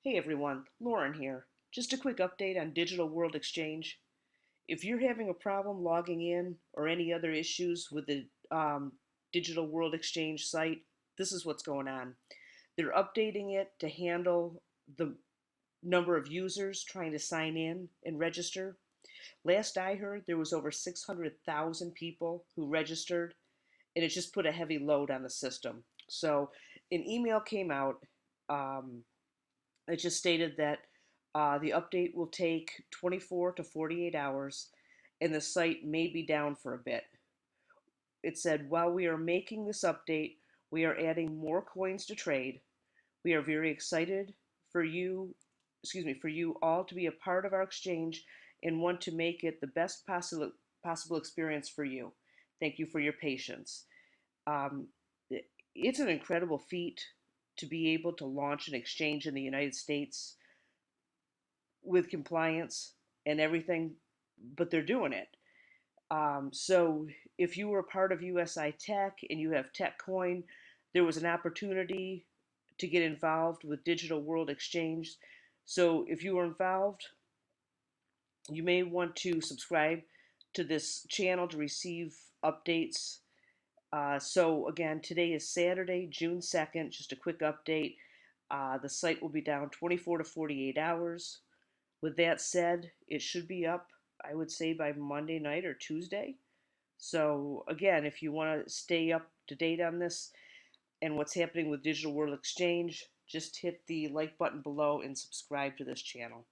Hey everyone, Lauren here. Just a quick update on Digital World Exchange. If you're having a problem logging in or any other issues with the Digital World Exchange site, this is what's going on. They're updating it to handle the number of users trying to sign in and register. Last I heard, there was over 600,000 people who registered, and it just put a heavy load on the system. So an email came out. Um, it just stated that the update will take 24 to 48 hours and the site may be down for a bit. It said, while we are making this update, we are adding more coins to trade. We are very excited for you, for you all to be a part of our exchange and want to make it the best possible experience for you. Thank you for your patience. Um, it's an incredible feat to be able to launch an exchange in the United States with compliance and everything, but they're doing it. So if you were part of USI-Tech and you have TechCoin, there was an opportunity to get involved with Digital World Exchange. So if you were involved, you may want to subscribe to this channel to receive updates. So again, today is Saturday, June 2nd, just a quick update. The site will be down 24 to 48 hours. With that said, it should be up, I would say, by Monday night or Tuesday. So again, if you want to stay up to date on this and what's happening with Digital World Exchange, just hit the like button below and subscribe to this channel.